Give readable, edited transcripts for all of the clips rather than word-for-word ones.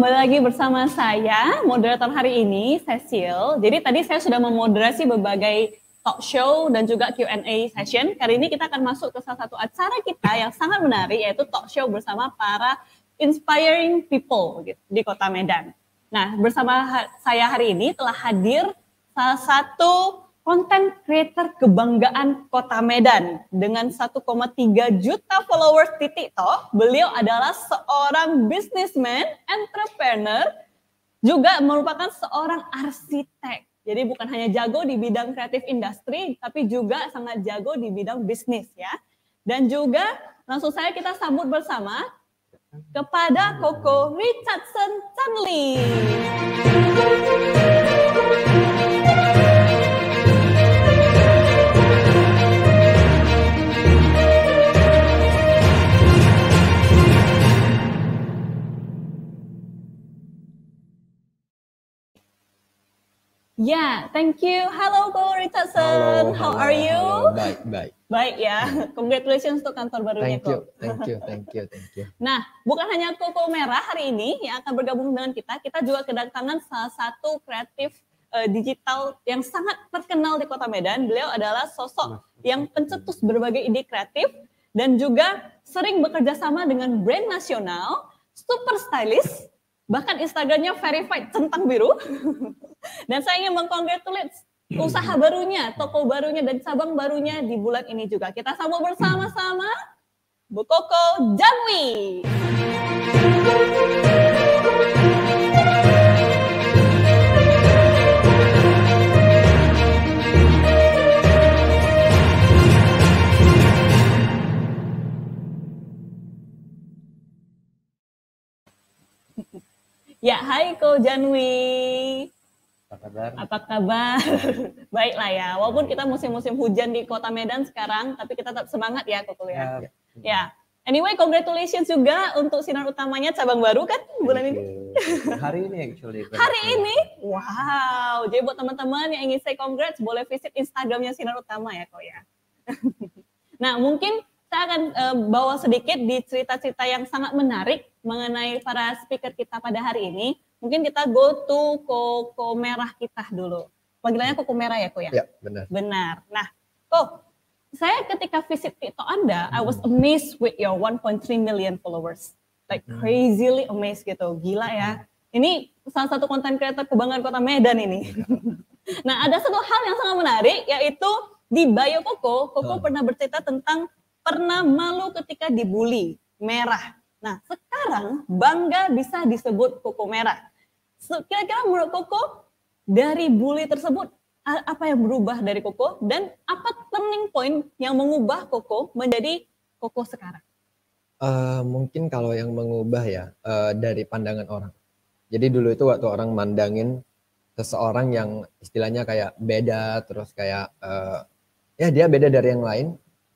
kembali lagi bersama saya, moderator hari ini, Cecil. Jadi tadi saya sudah memoderasi berbagai talk show dan juga Q&A session. Kali ini kita akan masuk ke salah satu acara kita yang sangat menarik, yaitu talk show bersama para inspiring people gitu, di Kota Medan. Nah, bersama saya hari ini telah hadir salah satu konten creator kebanggaan Kota Medan dengan 1,3 juta followers di TikTok. Beliau adalah seorang businessman, entrepreneur, juga merupakan seorang arsitek. Jadi bukan hanya jago di bidang kreatif industri, tapi juga sangat jago di bidang bisnis ya. Dan juga langsung saya kita sambut bersama kepada Koko Richardson Chanli. Ya, thank you. Halo Ko Richardson, how are you? Baik. Baik ya, congratulations untuk kantor barunya Ko. Thank you. Nah, bukan hanya Koko Merah hari ini yang akan bergabung dengan kita juga kedatangan salah satu kreatif digital yang sangat terkenal di Kota Medan. Beliau adalah sosok yang pencetus berbagai ide kreatif dan juga sering bekerja sama dengan brand nasional, super stylish, bahkan Instagramnya verified centang biru. Dan saya ingin mengcongratulate usaha barunya, toko barunya, dan cabang barunya di bulan ini juga. Kita sambut bersama-sama Bu Koko Janwi. Ya, hai Ko Janwi. Apa kabar? Baiklah ya, walaupun kita musim-musim hujan di Kota Medan sekarang, tapi kita tetap semangat ya Koko ya. Ya. Anyway, congratulations juga untuk sinar utamanya cabang baru kan bulan ini. Hari ini actually. Hari ini? Wow. Jadi buat teman-teman yang ingin say congrats, boleh visit Instagramnya Sinar Utama ya Ko ya. Nah, mungkin saya akan bawa sedikit di cerita-cerita yang sangat menarik mengenai para speaker kita pada hari ini. Mungkin kita go to Koko Merah kita dulu. Panggilannya Koko Merah ya, Ko ya? Ya, benar. Benar. Nah, Ko, saya ketika visit TikTok Anda, I was amazed with your 1.3 million followers. Like crazily amazed gitu. Gila ya. Ini salah satu konten creator kebanggaan Kota Medan ini. Nah, ada satu hal yang sangat menarik, yaitu di bio Koko pernah bercerita tentang pernah malu ketika dibully, merah. Nah, sekarang bangga bisa disebut Koko Merah. Kira-kira menurut Koko, dari bully tersebut, apa yang berubah dari Koko? Dan apa turning point yang mengubah Koko menjadi Koko sekarang? Mungkin kalau yang mengubah ya, dari pandangan orang. Jadi dulu itu waktu orang mandangin seseorang yang istilahnya kayak beda, terus kayak, ya dia beda dari yang lain,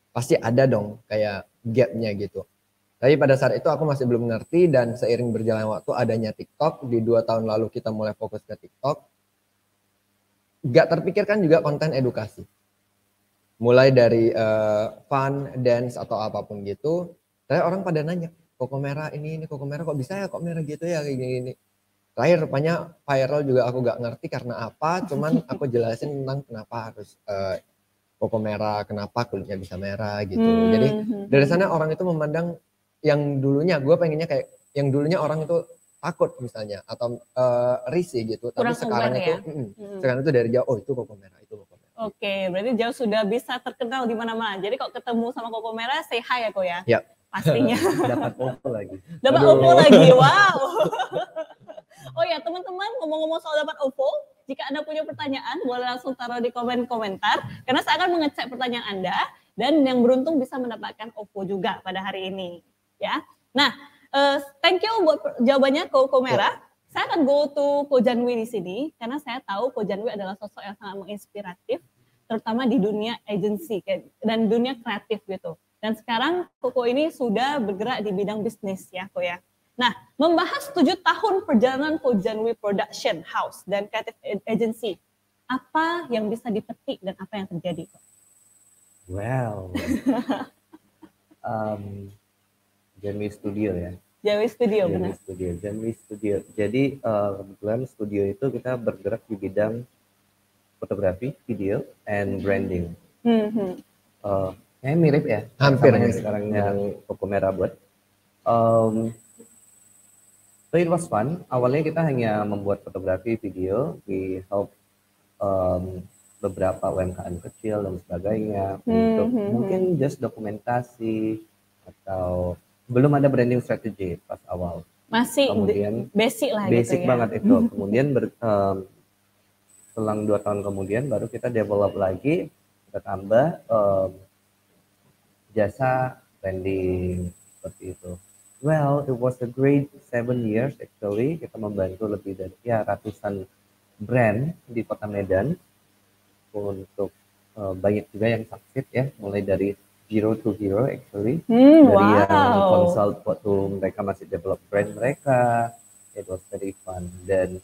pasti ada dong kayak gapnya gitu. Tapi pada saat itu aku masih belum ngerti, dan seiring berjalan waktu adanya TikTok, di 2 tahun lalu kita mulai fokus ke TikTok, gak terpikirkan juga konten edukasi. Mulai dari fun, dance, atau apapun gitu, tapi orang pada nanya, Koko Merah ini Koko Merah kok bisa ya kok merah gitu ya, kayak gini. Terakhir rupanya viral juga aku gak ngerti karena apa, cuman aku jelasin tentang kenapa harus Koko Merah, kenapa kulitnya bisa merah gitu. Jadi dari sana orang itu memandang yang dulunya, gue pengennya kayak yang dulunya orang itu takut misalnya atau risih gitu, tapi sekarang itu ya? sekarang itu dari jauh, oh itu Koko Merah, itu Koko Merah. Oke, berarti jauh sudah bisa terkenal di mana-mana. Jadi kalau ketemu sama Koko Merah, say hi ya Ko ya? Ya. Pastinya. Dapat OVO lagi. Dapat OVO lagi, wow. Oh ya teman-teman, ngomong-ngomong soal dapat OVO, jika Anda punya pertanyaan, boleh langsung taruh di komen-komentar, karena saya akan mengecek pertanyaan Anda, dan yang beruntung bisa mendapatkan OVO juga pada hari ini. Ya, nah, thank you buat jawabannya Koko Merah. Saya akan go to Ko Janwi di sini, karena saya tahu Ko Janwi adalah sosok yang sangat menginspiratif, terutama di dunia agency dan dunia kreatif gitu. Dan sekarang Koko ini sudah bergerak di bidang bisnis ya, Ko ya. Nah, membahas 7 tahun perjalanan Ko Janwi Production House dan Creative Agency, apa yang bisa dipetik dan apa yang terjadi, Ko? Well, Janwi Studio ya. Jawi Studio, benar. Jawi Studio. Jadi kebetulan studio itu kita bergerak di bidang fotografi, video, and branding. Kayaknya mirip ya, Hampir sama yang mirip. sekarang yang Koko Merah buat. So it was fun. Awalnya kita hanya membuat fotografi, video, we help beberapa UMKM kecil dan sebagainya untuk mungkin just dokumentasi atau belum ada branding strategy pas awal. Masih kemudian basic lah basic gitu ya. banget itu. Kemudian selang 2 tahun kemudian baru kita develop lagi, kita tambah jasa branding seperti itu. Well, it was a great 7 years actually. Kita membantu lebih dari ratusan brand di Kota Medan untuk banyak juga yang succeed ya, mulai dari zero to hero actually. Dari yang consult waktu mereka masih develop brand mereka. It was very fun. Dan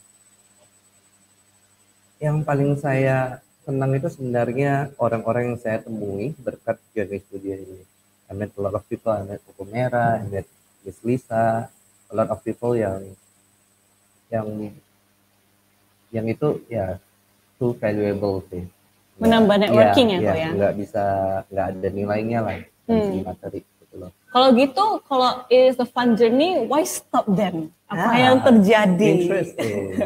yang paling saya senang itu sebenarnya orang-orang yang saya temui berkat Jawi Studio ini. I met a lot of people, I met Koko Merah, I met Miss Lisa, a lot of people yang itu ya too valuable sih. Menambah networking ya. Nggak ada nilainya lah dari materi gitu loh. Kalau gitu, kalau it is a fun journey, why stop then? Apa yang terjadi? Interesting.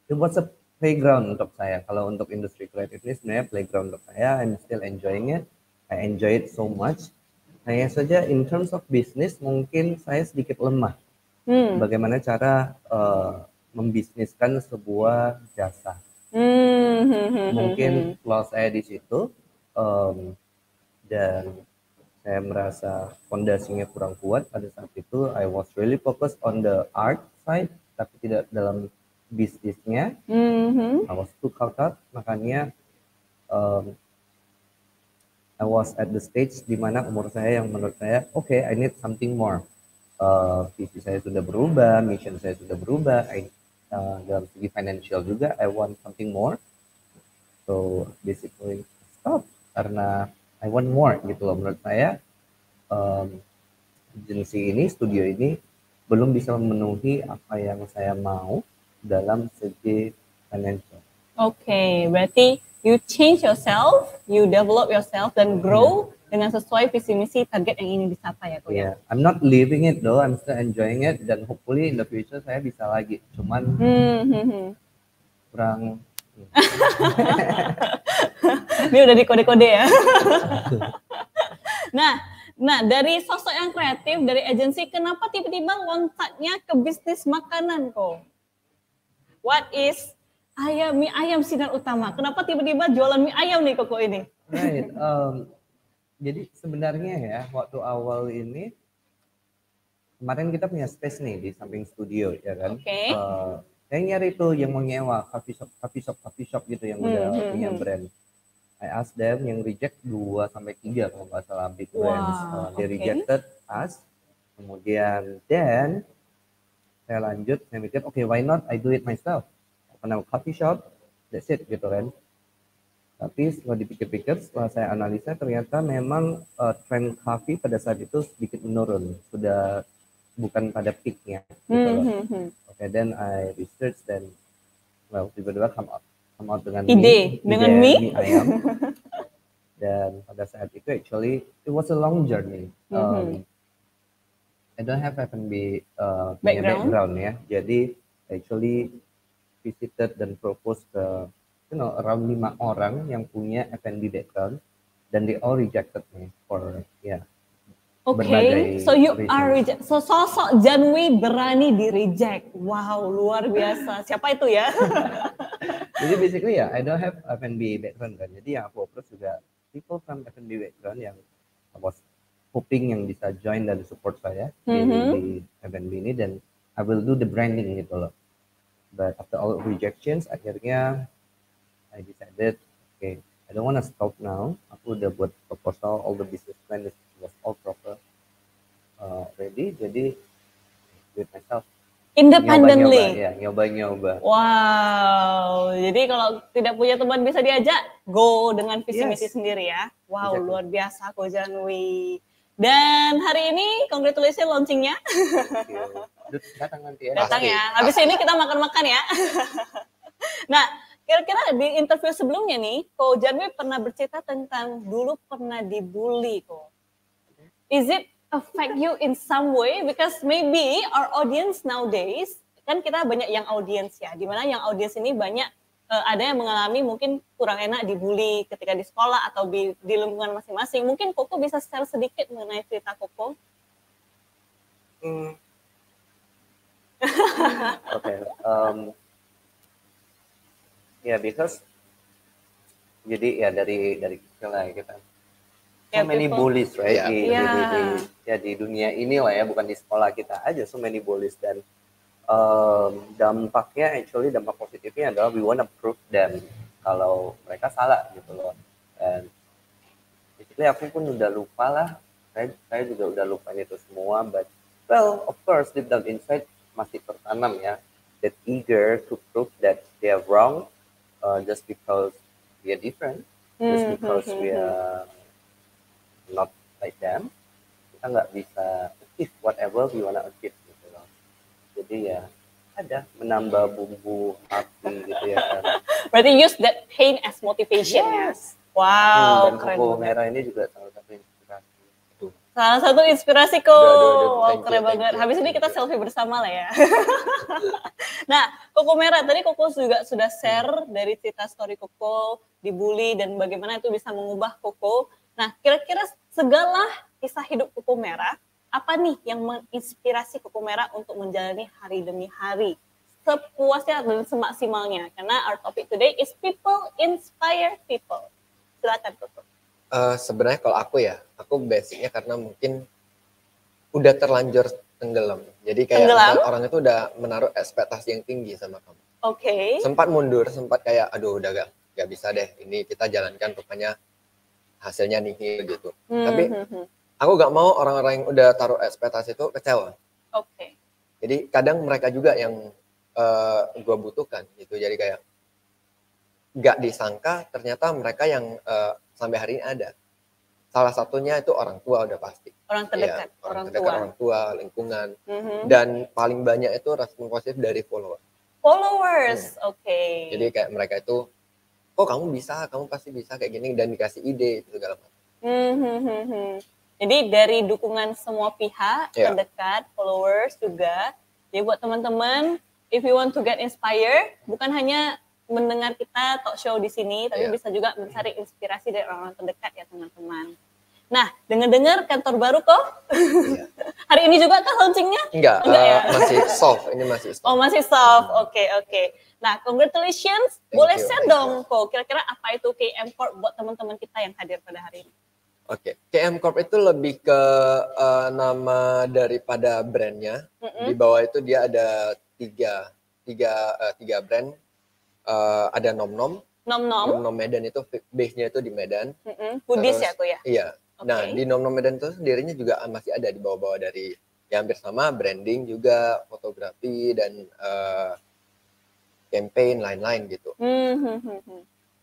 It was a playground untuk saya. Kalau untuk industri kreatif ini sebenarnya playground untuk saya. I'm still enjoying it. I enjoy it so much. Hanya saja in terms of business mungkin saya sedikit lemah. Bagaimana cara membisniskan sebuah jasa. Mungkin kalau saya di situ dan saya merasa fondasinya kurang kuat pada saat itu. I was really focused on the art side, tapi tidak dalam bisnisnya. I was too caught up, makanya I was at the stage di mana umur saya yang menurut saya, okay, I need something more. Visi saya sudah berubah, mission saya sudah berubah, dalam segi financial juga, I want something more. So basically stop karena I want more gitu loh. Menurut saya agensi ini, studio ini belum bisa memenuhi apa yang saya mau dalam segi financial. Okay, berarti you change yourself, you develop yourself dan grow dengan sesuai visi misi target yang ingin dicapai ya, Ko ya. I'm not leaving it though, I'm still enjoying it dan hopefully in the future saya bisa lagi. Cuman kurang. Ini udah di kode-kode ya. Nah, dari sosok yang kreatif dari agensi, kenapa tiba-tiba loncatnya ke bisnis makanan, Ko? What is mie ayam sinar utama? Kenapa tiba-tiba jualan mie ayam nih Koko ini? Right. Jadi sebenarnya ya waktu awal ini kemarin kita punya space nih di samping studio ya kan. Okay. Saya nyari tuh yang mau nyewa coffee shop gitu yang udah punya brand. I asked them yang reject 2-3 kalau nggak salah big brands. They rejected us. Kemudian saya lanjut, saya mikir, okay, why not I do it myself? Open a coffee shop, that's it gitu kan. Tapi setelah dipikir-pikir, setelah saya analisa, ternyata memang tren coffee pada saat itu sedikit menurun. Sudah bukan pada peaknya gitu loh. Okay, then I research dan tiba-tiba come out dengan ide mie ayam. Dan pada saat itu actually it was a long journey. I don't have F&B background ya. Jadi actually visited dan propose ke around 5 orang yang punya F&B background dan they all rejected me for Okay, so you reasons. Are reject. So sosok Janwi berani di reject. Wow, luar biasa. Siapa itu ya? Jadi basically I don't have F&B background kan. Jadi yang aku approach juga people from F&B background yang I was hoping yang bisa join dan support saya di F&B ini dan I will do the branding gitu loh. But after all rejections akhirnya I decided okay, I don't want to stop now. Aku udah buat proposal, all the business plan was all proper ready. Jadi do it myself. Independently. Nyoba-nyoba. Wow. Jadi kalau tidak punya teman bisa diajak, go dengan visi misi sendiri ya. Wow, exactly. Luar biasa Ko Janwi. Dan hari ini congratulations launchingnya. Datang nanti ya. Datang ya. Habis ini kita makan-makan ya. Nah, kira-kira di interview sebelumnya nih, Ko Janwi pernah bercerita tentang dulu pernah dibully, Ko. Is it affect you in some way? Because maybe our audience nowadays, kan kita banyak yang audience ya, dimana yang audience ini banyak ada yang mengalami mungkin kurang enak dibully ketika di sekolah atau di lingkungan masing-masing. Mungkin Koko bisa share sedikit mengenai cerita Koko. Okay. Because jadi ya dari kecil lah kita. So many bullies, right? Di dunia ini lah ya, bukan di sekolah kita aja. So many bullies dan dampaknya, dampak positifnya adalah we wanna prove them kalau mereka salah gitu loh. Dan basically aku pun udah lupa lah, saya juga udah lupain itu semua. But well, of course deep down inside masih tertanam ya, that eager to prove that they are wrong, just because we are different, just because we are not like them, kita nggak bisa achieve whatever we wanna achieve. Jadi ya ada menambah bumbu api gitu ya kan. Berarti use that pain as motivation ya. Wow, dan Koko merah ini juga salah satu inspirasi. Salah satu inspirasi kok. Wow, keren banget. Habis ini kita selfie bersama lah ya. Nah, Koko merah tadi Koko juga sudah share dari cerita story Koko dibully dan bagaimana itu bisa mengubah Koko. Nah, kira-kira segala kisah hidup Koko merah apa nih yang menginspirasi Koko merah untuk menjalani hari demi hari sepuasnya dan semaksimalnya? Karena our topic today is people inspire people. Silakan Koko. Sebenarnya kalau aku basicnya karena mungkin udah terlanjur tenggelam. Jadi kayak orang itu udah menaruh ekspektasi yang tinggi sama kamu. Oke. Sempat mundur, sempat kayak aduh udah gak bisa deh. Ini kita jalankan rupanya hasilnya nihil gitu. Tapi aku gak mau orang-orang yang udah taruh ekspektasi itu kecewa. Oke. Jadi kadang mereka juga yang gue butuhkan gitu. Jadi kayak gak disangka ternyata mereka yang sampai hari ini ada. Salah satunya itu orang tua udah pasti. Orang terdekat. Ya, orang tua, lingkungan. Dan paling banyak itu respon positif dari follower. Oke. Jadi kayak mereka itu, oh kamu bisa, kamu pasti bisa kayak gini. Dan dikasih ide itu segala macam. Jadi dari dukungan semua pihak terdekat, followers juga. Jadi buat teman-teman, if you want to get inspired, bukan hanya mendengar kita talk show di sini, tapi bisa juga mencari inspirasi dari orang-orang terdekat ya teman-teman. Nah, dengar-dengar kantor baru kok. Hari ini juga kah launchingnya? Enggak ya? Masih soft. Ini masih soft. Oh, masih soft. Oke. Nah, congratulations. Boleh share dong kok. Kira-kira apa itu KM Corp buat teman-teman kita yang hadir pada hari ini? Oke, KM Corp itu lebih ke nama daripada brandnya. Di bawah itu dia ada tiga brand. Ada Nom Medan itu base-nya itu di Medan. Hoodies ya aku ya? Iya. Nah, di Nom Medan itu sendirinya juga masih ada di bawah-bawah dari yang hampir sama, branding juga, fotografi dan campaign lain-lain gitu.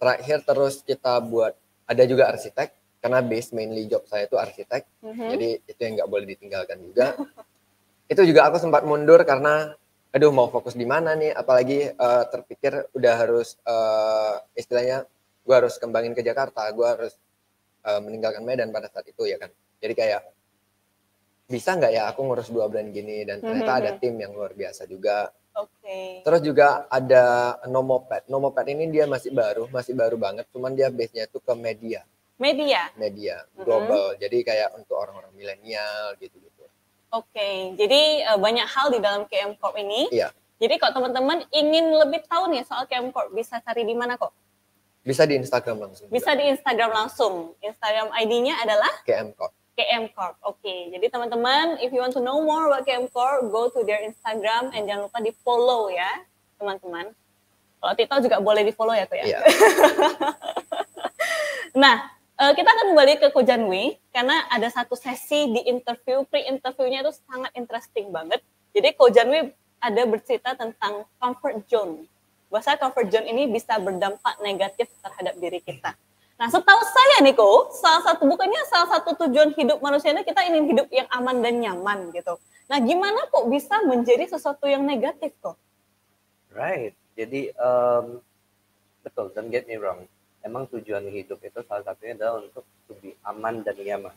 Terakhir terus kita buat ada juga arsitek. Karena base mainly job saya itu arsitek, jadi itu yang nggak boleh ditinggalkan juga. Itu juga aku sempat mundur karena, aduh mau fokus di mana nih, apalagi terpikir udah harus istilahnya gue harus kembangin ke Jakarta, gue harus meninggalkan Medan pada saat itu ya kan. Jadi kayak bisa nggak ya aku ngurus 2 brand gini dan ternyata ada tim yang luar biasa juga. Terus juga ada Nomopad. Nomopad ini dia masih baru banget, cuman dia base-nya itu ke media global, jadi kayak untuk orang-orang milenial gitu-gitu. Jadi banyak hal di dalam KM Corp ini. Iya. Jadi kalau teman-teman ingin lebih tahu nih soal KM Corp, bisa cari di mana kok? Bisa di Instagram langsung. Bisa di Instagram langsung. Instagram ID-nya adalah KM Corp. KM Corp. Jadi teman-teman, if you want to know more about KM Corp, go to their Instagram and jangan lupa di-follow ya, teman-teman. Kalau Tito juga boleh di-follow ya, Ko ya. Iya. Nah, kita akan kembali ke Ko Janwi karena ada satu sesi di interview, pre-interviewnya itu sangat interesting banget. Jadi Ko Janwi ada bercerita tentang comfort zone. Bahasa comfort zone ini bisa berdampak negatif terhadap diri kita. Nah, setahu saya nih Ko, bukannya salah satu tujuan hidup manusia ini kita ingin hidup yang aman dan nyaman gitu. Nah, gimana kok bisa menjadi sesuatu yang negatif kok? Right. Jadi betul, don't get me wrong. Emang tujuan hidup itu salah satunya adalah untuk lebih aman dan nyaman.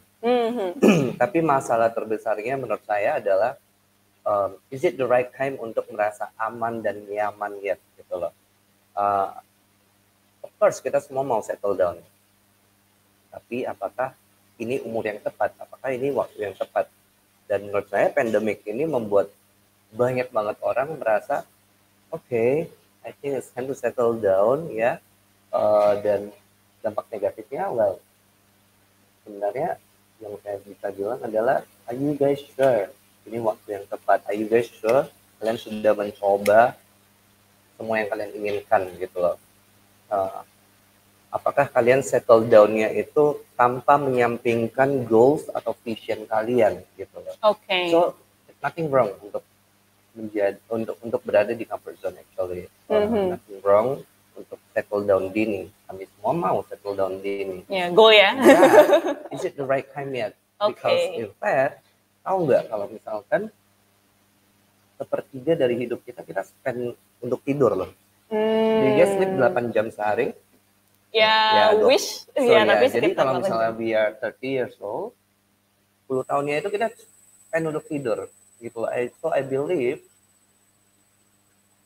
Tapi masalah terbesarnya menurut saya adalah is it the right time untuk merasa aman dan nyaman yet gitu loh. Of course kita semua mau settle down. Tapi apakah ini umur yang tepat? Apakah ini waktu yang tepat? Dan menurut saya pandemic ini membuat banyak banget orang merasa okay, I think it's time to settle down ya. Dan dampak negatifnya, well, sebenarnya yang saya bisa bilang adalah, are you guys sure ini waktu yang tepat? Are you guys sure kalian sudah mencoba semua yang kalian inginkan gitu loh? Apakah kalian settle down-nya itu tanpa menyampingkan goals atau vision kalian gitu loh? Okay. So nothing wrong untuk berada di comfort zone actually. Nothing wrong untuk settle down dini. Kami semua mau settle down dini. Ya, goal ya. Is it the right time yet? Because in fact, tahu nggak kalau misalkan sepertiga dari hidup kita spend untuk tidur loh. Do you guys sleep 8 jam sehari? Ya, wish. So, ya, tapi jadi kalau misalnya we are 30 years old, 10 tahunnya itu kita spend untuk tidur. Gitu. So I believe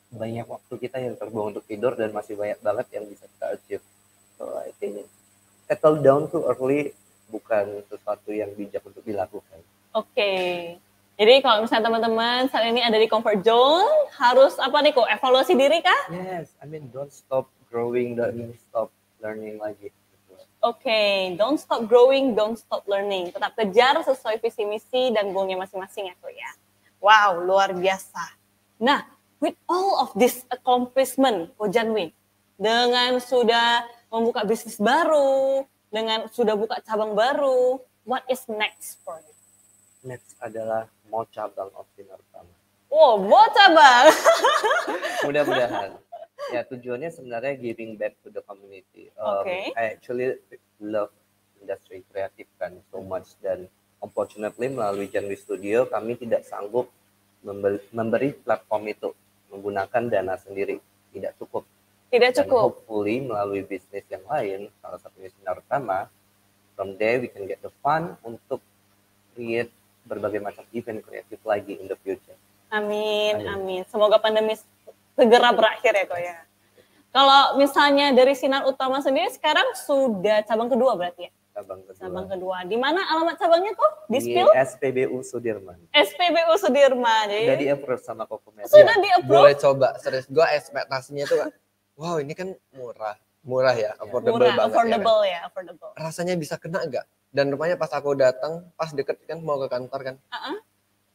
banyak waktu kita yang terbuang untuk tidur dan masih banyak banget yang bisa kita achieve. So I think settle down too early bukan sesuatu yang bijak untuk dilakukan. Oke. Jadi kalau misalnya teman-teman saat ini ada di comfort zone, harus apa nih kok? Evaluasi diri kah? Yes, I mean don't stop growing, don't stop learning lagi. Oke, don't stop growing, don't stop learning. Tetap kejar sesuai visi misi dan goalnya masing-masing ya kok ya. Wow, luar biasa. Nah, with all of this accomplishment, Ko Janwi, dengan sudah membuka bisnis baru, dengan sudah buka cabang baru, what is next for you? Next adalah mau cabang of Sinar Utama. Oh, mau cabang. Mudah-mudahan. Ya, tujuannya sebenarnya giving back to the community. I actually love industri kreatif kan so much, dan unfortunately melalui Janwi Studio kami tidak sanggup memberi platform itu menggunakan dana sendiri, tidak cukup. Dan hopefully melalui bisnis yang lain, salah satunya Sinar Utama, from there we can get the fund untuk create berbagai macam event kreatif lagi in the future. Amin. Semoga pandemi segera berakhir ya kok ya. Kalau misalnya dari Sinar Utama sendiri sekarang sudah cabang kedua berarti ya? Cabang kedua. Di mana alamat cabangnya kok? Di SPBU Sudirman. SPBU Sudirman. Sudah di-approve sama Kokumera. Sudah di-approve? Boleh coba. Serius, gue ekspektasinya tuh, wow ini kan murah ya, affordable banget. Affordable. Rasanya bisa kena nggak? Dan rupanya pas aku datang, pas deket kan mau ke kantor kan,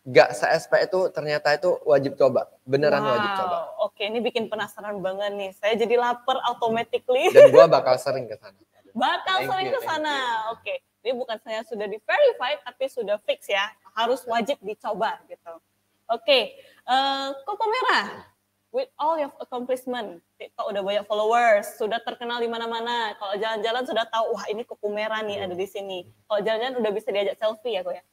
nggak se-SP itu ternyata itu wajib coba, beneran wajib coba. Oke, ini bikin penasaran banget nih. Saya jadi lapar automatically. Dan gue bakal sering ke sana. Oke. Ini bukan saya sudah di-verified, tapi sudah fix ya. Harus wajib dicoba gitu. Oke. Kokumera, with all your accomplishment, TikTok udah banyak followers, sudah terkenal di mana-mana. Kalau jalan-jalan sudah tahu, wah ini Kokumera nih ada di sini. Kalau jalan-jalan udah bisa diajak selfie ya kok ya.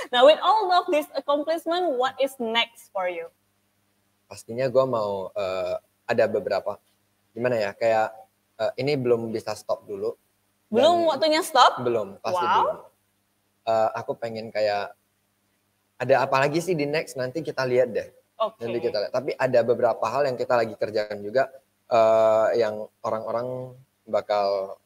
Now with all of this accomplishment, what is next for you? Pastinya gue mau ada beberapa, gimana ya, kayak ini belum bisa stop dulu. Belum waktunya stop? Belum, pasti belum. Aku pengen kayak, ada apa lagi sih di next, nanti kita lihat deh. Nanti kita lihat. Tapi ada beberapa hal yang kita lagi kerjakan juga, yang orang-orang bakal,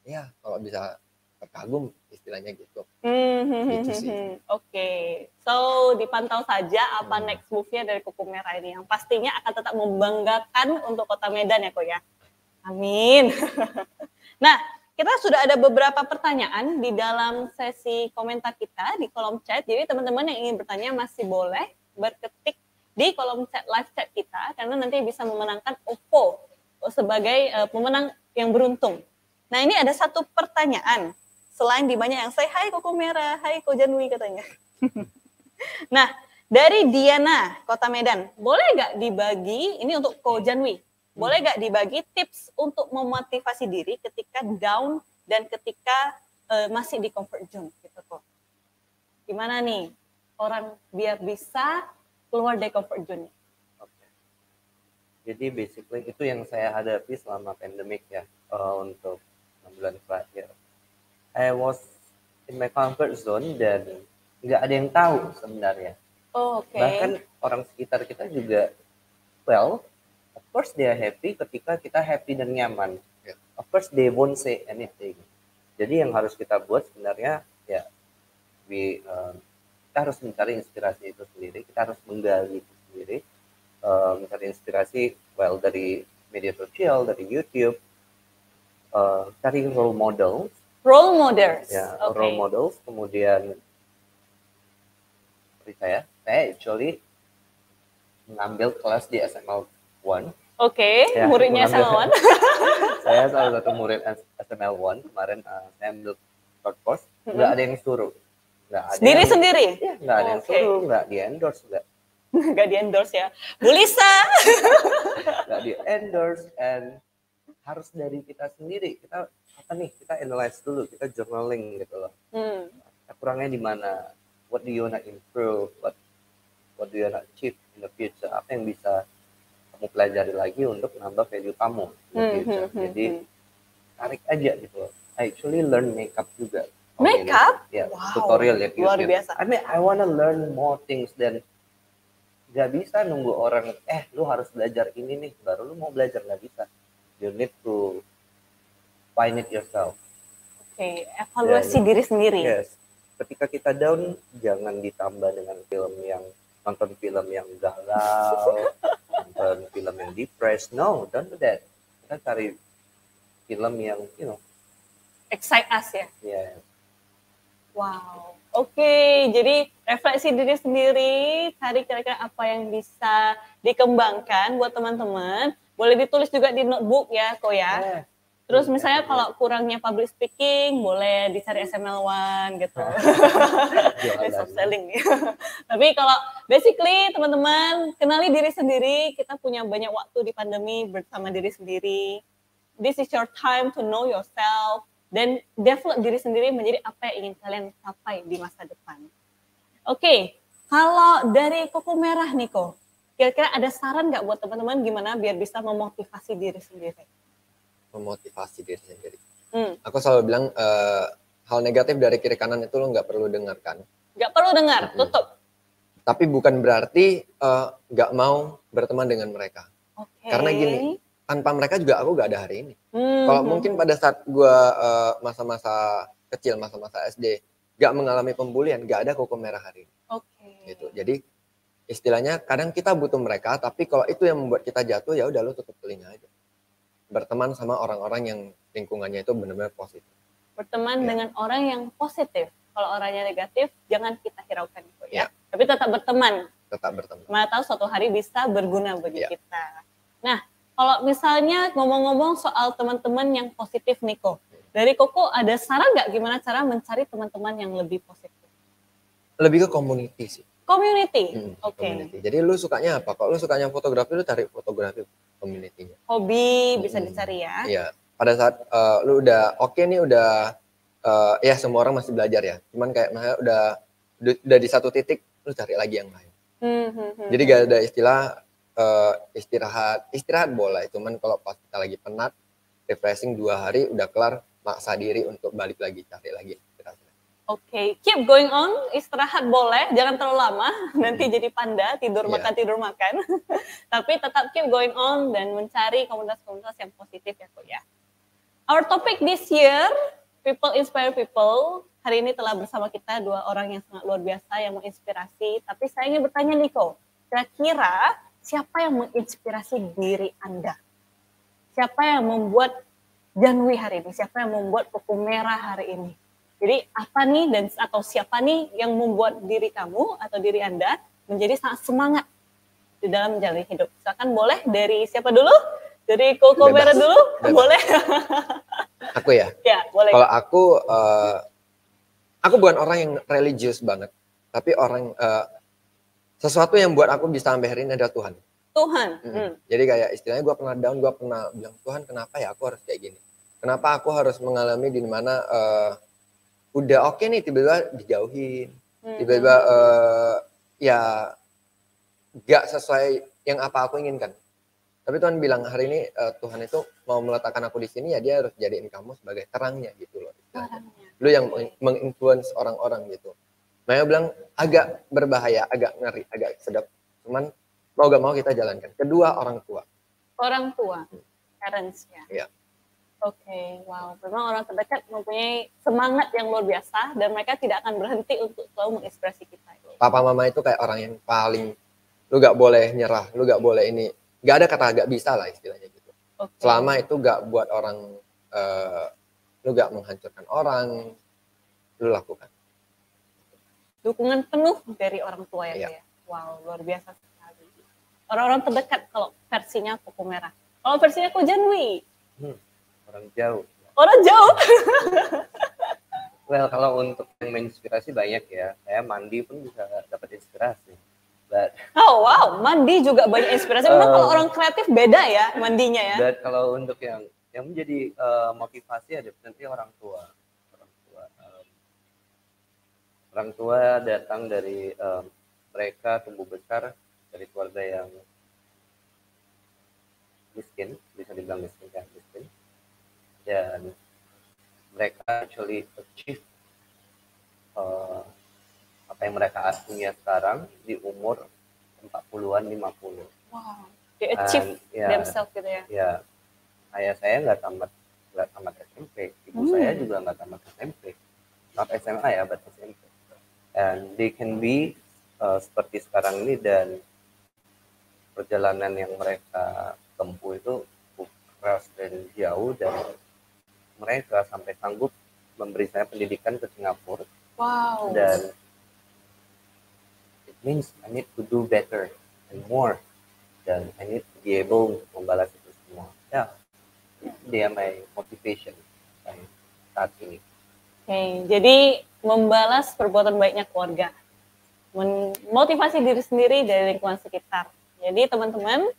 ya kalau bisa terkagum istilahnya gitu. Gitu sih. Oke. So dipantau saja apa next move-nya dari Kokumera ini yang pastinya akan tetap membanggakan untuk Kota Medan ya kok ya. Amin. Nah, kita sudah ada beberapa pertanyaan di dalam sesi komentar kita di kolom chat. Jadi teman-teman yang ingin bertanya masih boleh berketik di kolom chat live chat kita karena nanti bisa memenangkan OVO sebagai pemenang yang beruntung. Nah, ini ada satu pertanyaan. Selain di banyak yang say, hai Kokumera, hai Ko Janwi katanya. Nah, dari Diana, Kota Medan, boleh nggak dibagi, ini untuk Ko Janwi, Boleh gak dibagi tips untuk memotivasi diri ketika down dan ketika masih di comfort zone gitu kok. Gimana nih orang biar bisa keluar dari comfort zone? Okay. Jadi basically itu yang saya hadapi selama pandemik ya, untuk 6 bulan terakhir. I was in my comfort zone dan nggak ada yang tahu sebenarnya. Bahkan orang sekitar kita juga, well, of course they are happy ketika kita happy dan nyaman. Of course they won't say anything. Jadi yang harus kita buat sebenarnya ya, kita harus mencari inspirasi itu sendiri, kita harus menggali itu sendiri, mencari inspirasi well dari media sosial, dari YouTube, cari role models. Role models. Ya, role models. Kemudian seperti saya actually mengambil kelas di SML 1. Ya, muridnya SML 1. Saya salah satu murid SML 1 kemarin. Saya ambil short course, nggak ada yang suruh. Sendiri-sendiri? Ya, nggak ada yang suruh, nggak di-endorse. Nggak di-endorse ya. Bu Lisa! Nggak di-endorse, and harus dari kita sendiri. Kita analyze dulu, kita journaling gitu loh. Kurangnya di mana? What do you wanna improve? What do you wanna achieve in the future? Apa yang bisa kamu pelajari lagi untuk nambah value kamu in the future? Jadi tarik aja gitu loh. I actually learn makeup juga. Makeup? Ya, wow. Tutorial ya. Luar biasa. I wanna learn more things, dan gak bisa nunggu orang, lu harus belajar ini nih, baru lu mau belajar, gak bisa. You need to find it yourself. Evaluasi diri sendiri. Yes. Ketika kita down, jangan ditambah dengan nonton film yang galau, nonton film yang depressed. No, don't do that. Kita cari film yang, excite us ya? Yeah. Wow. Jadi refleksi diri sendiri, cari kira-kira apa yang bisa dikembangkan buat teman-teman. Boleh ditulis juga di notebook ya, Ko ya. Terus misalnya kalau kurangnya public speaking, boleh dicari SML 1 gitu. Soft selling. Tapi kalau basically teman-teman, kenali diri sendiri, kita punya banyak waktu di pandemi bersama diri sendiri. This is your time to know yourself. Dan develop diri sendiri menjadi apa yang ingin kalian capai di masa depan. Kalau dari Koko Merah nih Ko, kira-kira ada saran nggak buat teman-teman gimana biar bisa memotivasi diri sendiri? Memotivasi diri sendiri. Aku selalu bilang hal negatif dari kiri kanan itu lo nggak perlu dengarkan. Nggak perlu dengar, tutup. Tapi bukan berarti nggak mau berteman dengan mereka. Karena gini, tanpa mereka juga aku gak ada hari ini. Kalau mungkin pada saat gue masa-masa kecil, masa-masa SD, gak mengalami pembulian, gak ada Koko Merah hari ini. Gitu. Jadi istilahnya kadang kita butuh mereka, tapi kalau itu yang membuat kita jatuh, ya udah lo tutup telinga aja. Berteman sama orang-orang yang lingkungannya itu benar-benar positif. Berteman dengan orang yang positif. Kalau orangnya negatif, jangan kita hiraukan itu ya. Tapi tetap berteman. Tetap berteman. Mana tahu suatu hari bisa berguna bagi kita. Nah, kalau misalnya ngomong-ngomong soal teman-teman yang positif nih Ko, dari Koko ada saran nggak gimana cara mencari teman-teman yang lebih positif? Lebih ke community sih. Community? Community. Jadi lu sukanya apa? Kalau lu sukanya fotografi, lu cari fotografi community-nya. Hobi bisa dicari ya? Iya. Pada saat lu udah ya semua orang masih belajar ya. Cuman kayak udah di satu titik, lu cari lagi yang lain. Jadi gak ada istilah istirahat boleh, cuman kalau pas kita lagi penat, refreshing 2 hari udah kelar, maksa diri untuk balik lagi, cari lagi inspirasi. Keep going on, istirahat boleh, jangan terlalu lama, nanti jadi panda, tidur makan. Tapi tetap keep going on dan mencari komunitas-komunitas yang positif ya Kok ya. Our topic this year, People Inspire People. Hari ini telah bersama kita 2 orang yang sangat luar biasa yang menginspirasi. Tapi saya ingin bertanya nih Ko, kira-kira siapa yang menginspirasi diri Anda? Siapa yang membuat Janwi hari ini? Siapa yang membuat Koko Merah hari ini? Jadi apa nih atau siapa nih yang membuat diri kamu atau diri Anda menjadi sangat semangat di dalam menjalani hidup? Silakan boleh dari siapa dulu? Dari Koko Merah dulu? Boleh? Aku ya? Ya, boleh. Kalau aku bukan orang yang religius banget. Tapi sesuatu yang buat aku bisa sampai hari ini adalah Tuhan. Tuhan. Jadi kayak istilahnya gue pernah down, gue pernah bilang, Tuhan kenapa ya aku harus kayak gini? Kenapa aku harus mengalami di mana udah oke nih tiba-tiba dijauhin, tiba-tiba ya gak sesuai yang apa aku inginkan. Tapi Tuhan bilang hari ini Tuhan itu mau meletakkan aku di sini ya dia harus jadiin kamu sebagai terangnya gitu loh. Lu yang menginfluence orang-orang gitu. Makanya bilang agak berbahaya, agak ngeri, agak sedap. Cuman mau gak mau kita jalankan. Kedua orang tua. Orang tua, parents ya. Iya. Oke, wow. Memang orang terdekat mempunyai semangat yang luar biasa dan mereka tidak akan berhenti untuk selalu mengekspresi kita. Papa mama itu kayak orang yang paling, lu gak boleh nyerah, lu gak boleh ini. Gak ada kata gak bisa lah istilahnya gitu. Okay. Selama itu gak buat orang, lu gak menghancurkan orang, lu lakukan. Dukungan penuh dari orang tua ya. Iya. Wow, luar biasa sekali. Orang-orang terdekat kalau versinya Koko Merah. Kalau versinya Ko Janwi? Orang jauh. Orang jauh? Well, kalau untuk yang menginspirasi banyak ya. Saya mandi pun bisa dapat inspirasi. But, oh wow, mandi juga banyak inspirasi. Memang kalau orang kreatif beda ya mandinya ya. Dan kalau untuk yang menjadi motivasi ada nanti orang tua. Orang tua datang dari mereka tumbuh besar dari keluarga yang miskin, bisa dibilang miskin kan, miskin. Dan mereka actually achieve apa yang mereka punya sekarang di umur 40-an, 50. Wow, they achieve themselves gitu ya. Ya, ayah saya nggak tamat SMP, ibu saya juga nggak tamat SMP, not SMA ya, but SMP. And they can be seperti sekarang ini dan perjalanan yang mereka tempuh itu keras dan jauh dan mereka sampai sanggup memberi saya pendidikan ke Singapura. Wow. Dan it means I need to do better and more. Dan I need to be able untuk membalas itu semua. Ya, dia my motivation saat ini. Oke, jadi membalas perbuatan baiknya keluarga. Motivasi diri sendiri dari lingkungan sekitar. Jadi teman-teman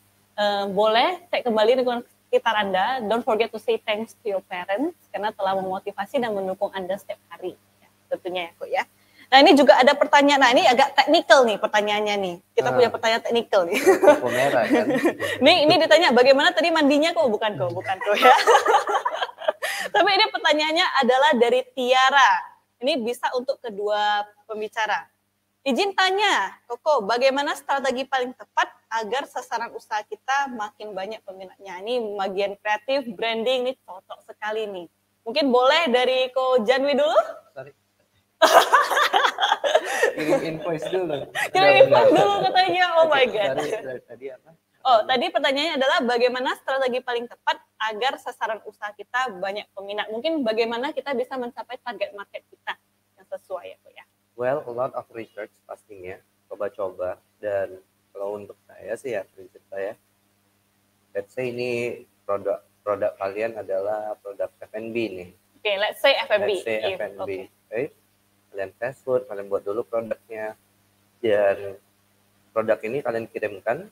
boleh cek kembali lingkungan sekitar Anda. Don't forget to say thanks to your parents karena telah memotivasi dan mendukung Anda setiap hari. Ya, tentunya ya kok ya. Nah ini juga ada pertanyaan, nah ini agak teknikal nih pertanyaannya nih. Kita punya pertanyaan teknikal nih. Merah, kan? Ini ditanya bagaimana tadi mandinya kok, bukan kok ya. Tapi ini pertanyaannya adalah dari Tiara. Ini bisa untuk kedua pembicara. Izin tanya, Koko, bagaimana strategi paling tepat agar sasaran usaha kita makin banyak peminatnya? Ini bagian kreatif, branding, ini cocok sekali nih. Mungkin boleh dari Ko Janwi dulu? Sorry. Kirim invoice dulu. Kirim invoice dulu katanya, oh my God. Tadi apa? Oh, tadi pertanyaannya adalah bagaimana strategi paling tepat agar sasaran usaha kita banyak peminat? Mungkin bagaimana kita bisa mencapai target market kita yang sesuai ya, Kok ya? Well, a lot of research pastinya, coba-coba, dan kalau untuk saya sih ya, prinsip saya, let's say ini produk kalian adalah produk F&B nih. Oke, let's say F&B. Let's say F&B, okay. Kalian fast food, kalian buat dulu produknya, dan produk ini kalian kirimkan,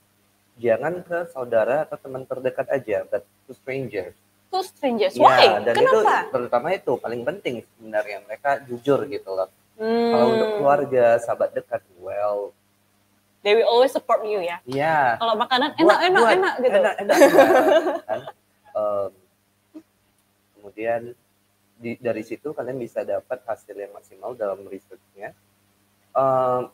jangan ke saudara atau teman terdekat aja, but to strangers. To strangers, why? Dan kenapa? Itu terutama itu paling penting sebenarnya, mereka jujur gitu loh. Kalau untuk keluarga, sahabat dekat, well, they will always support you ya. Iya. Kalau makanan enak gitu. Enak. Kan? Kemudian dari situ kalian bisa dapat hasil yang maksimal dalam research-nya.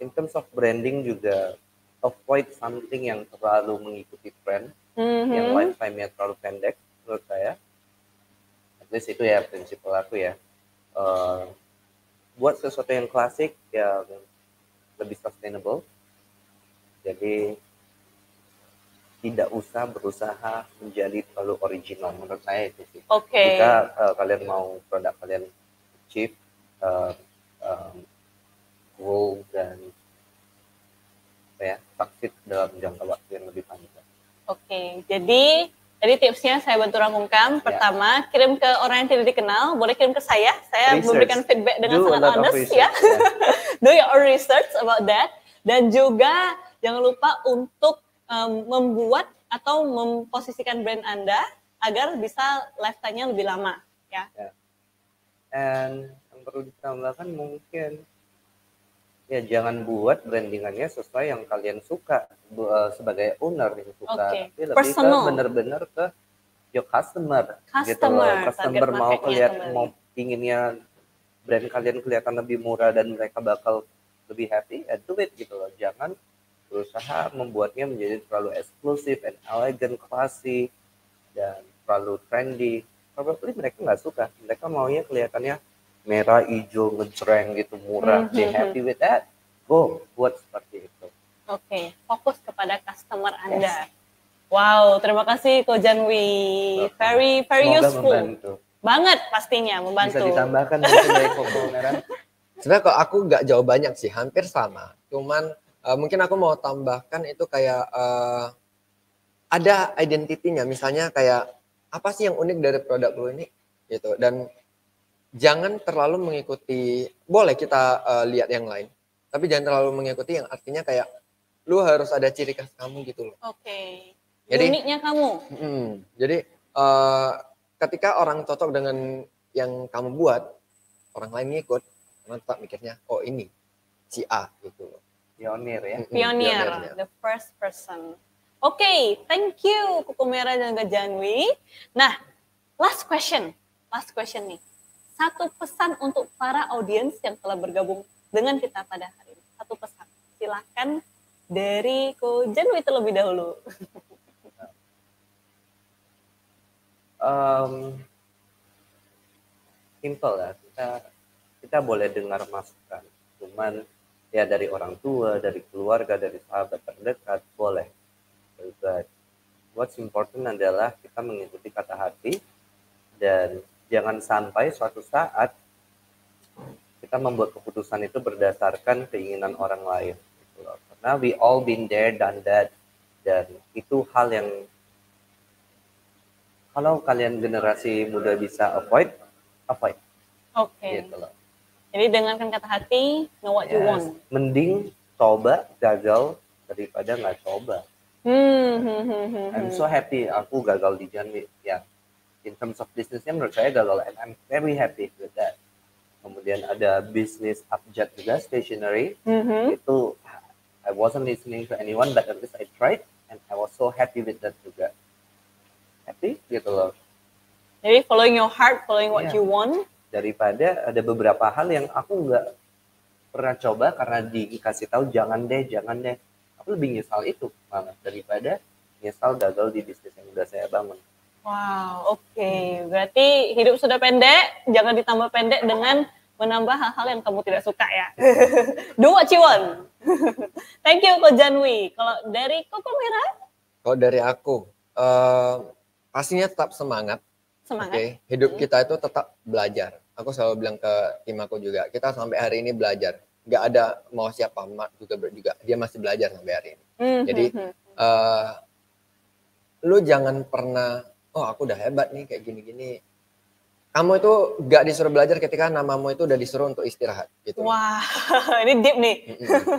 In terms of branding juga avoid something yang terlalu mengikuti trend, yang lifetime-nya terlalu pendek menurut saya. At least itu ya prinsip aku ya. Buat sesuatu yang klasik yang lebih sustainable. Jadi tidak usah berusaha menjadi terlalu original menurut saya itu sih. Okay. Jika kalian mau produk kalian cheap, grow dan succeed dalam jangka waktu yang lebih panjang. Oke, jadi tadi tipsnya saya bantu rangkumkan. Pertama, kirim ke orang yang tidak dikenal, boleh kirim ke saya. Saya memberikan feedback dengan sangat honest ya. Do your own research about that. Dan juga jangan lupa untuk membuat atau memposisikan brand Anda agar bisa lifetime-nya lebih lama, ya. And yang perlu ditambahkan mungkin ya jangan buat brandingannya sesuai yang kalian suka sebagai owner yang suka, tapi lebih personal. ke bener-bener ke your customer gitu loh. Customer Customer mau kembali. mau pinginnya brand kalian kelihatan lebih murah dan mereka bakal lebih happy, ya do it gitu loh. Jangan berusaha membuatnya menjadi terlalu eksklusif and elegant, classy, dan terlalu trendy. Probably mereka nggak suka. Mereka maunya kelihatannya merah, hijau, ngejreng gitu, murah. They happy with that. Go, buat seperti itu. Oke, fokus kepada customer Anda. Yes. Wow, terima kasih Ko Janwi. Very useful. Membantu. Banget pastinya, membantu. Bisa ditambahkan mungkin dari Koko Merah? Sebenarnya kalau aku nggak jauh banyak sih, hampir sama. Cuman mungkin aku mau tambahkan itu kayak ada identitinya, misalnya kayak apa sih yang unik dari produk lu ini gitu. Dan jangan terlalu mengikuti, boleh kita lihat yang lain, tapi jangan terlalu mengikuti yang artinya kayak lu harus ada ciri khas kamu gitu loh. Oke. Uniknya kamu. Jadi ketika orang cocok dengan yang kamu buat, orang lain ngikut, orang tetap mikirnya, oh ini si A gitu loh. Pionir ya. Pionir, the first person. Oke, thank you Koko Merah dan Kak Janwi. Nah, last question nih. Satu pesan untuk para audiens yang telah bergabung dengan kita pada hari ini. Satu pesan, silakan dari Ko Janwi terlebih dahulu. Simple ya, kita boleh dengar masukan, cuman ya dari orang tua, dari keluarga, dari sahabat terdekat boleh. But what's important adalah kita mengikuti kata hati dan jangan sampai suatu saat kita membuat keputusan itu berdasarkan keinginan orang lain. Gitu loh. Karena we all been there, done that, dan itu hal yang kalau kalian generasi muda bisa avoid. Oke. Gitu loh. Jadi dengarkan kata hati, know what you want. Mending coba gagal daripada nggak coba. I'm so happy aku gagal di Janwi. Ya, in terms of businessnya menurut saya gagal, and I'm very happy with that. Kemudian ada bisnis Abjad juga, stationery. Itu I wasn't listening to anyone, but at least I tried, and I was so happy with that juga. Happy gitu loh. Jadi following your heart, following what you want. Daripada ada beberapa hal yang aku nggak pernah coba karena dikasih tahu jangan deh. Aku lebih nyesal itu malah daripada nyesal gagal di bisnis yang udah saya bangun. Wow, oke. Berarti hidup sudah pendek, jangan ditambah pendek dengan menambah hal-hal yang kamu tidak suka ya. Do what you want. Thank you Ko Janwi. Kalau dari Koko Merah? Kalau dari aku, pastinya tetap semangat. Oke, hidup kita itu tetap belajar. Aku selalu bilang ke tim aku juga, kita sampai hari ini belajar. Nggak ada mau siapa, Mak juga dia masih belajar sampai hari ini. Jadi lu jangan pernah, oh aku udah hebat nih kayak gini-gini. Kamu itu nggak disuruh belajar ketika namamu itu udah disuruh untuk istirahat gitu. Wah, ini deep nih.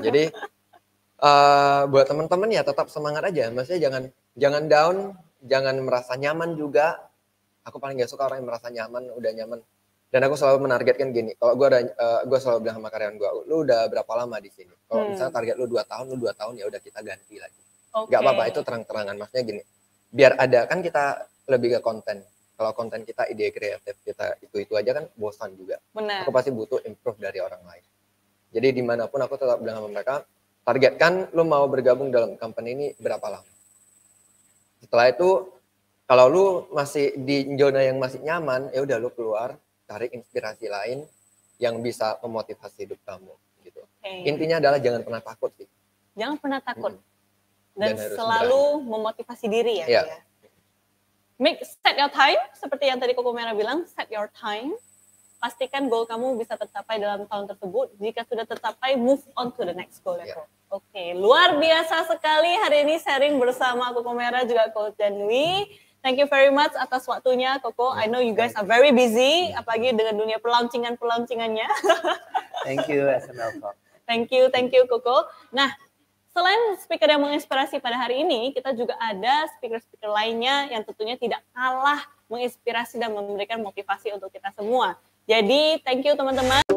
Jadi buat teman-teman ya tetap semangat aja. Maksudnya jangan down, jangan merasa nyaman juga. Aku paling gak suka orang yang merasa nyaman, udah nyaman. Dan aku selalu menargetkan gini, kalau gue selalu bilang sama karyawan gue, lu udah berapa lama di sini? Kalau misalnya target lu 2 tahun, ya udah kita ganti lagi. Gak apa-apa, itu terang-terangan. Maksudnya gini, biar ada, kan kita lebih ke konten. Kalau konten kita, ide kreatif kita itu aja kan bosan juga. Benar. Aku pasti butuh improve dari orang lain. Jadi dimanapun aku tetap bilang sama mereka, targetkan lu mau bergabung dalam company ini berapa lama. Setelah itu, kalau lu masih di zona yang masih nyaman, ya udah lu keluar, cari inspirasi lain yang bisa memotivasi hidup kamu gitu. Intinya adalah jangan pernah takut sih. Jangan pernah takut. Dan selalu memotivasi diri ya. Set your time, seperti yang tadi Koko Merah bilang, set your time. Pastikan goal kamu bisa tercapai dalam tahun tersebut. Jika sudah tercapai, move on to the next goal. Oke, luar biasa sekali hari ini sharing bersama Koko Merah juga Ko Janwi. Thank you very much atas waktunya, Koko. I know you guys are very busy, apalagi dengan dunia pelancingannya. Thank you, SML Talk. Thank you, Koko. Nah, Selain speaker yang menginspirasi pada hari ini, kita juga ada speaker-speaker lainnya yang tentunya tidak kalah menginspirasi dan memberikan motivasi untuk kita semua. Jadi, thank you teman-teman.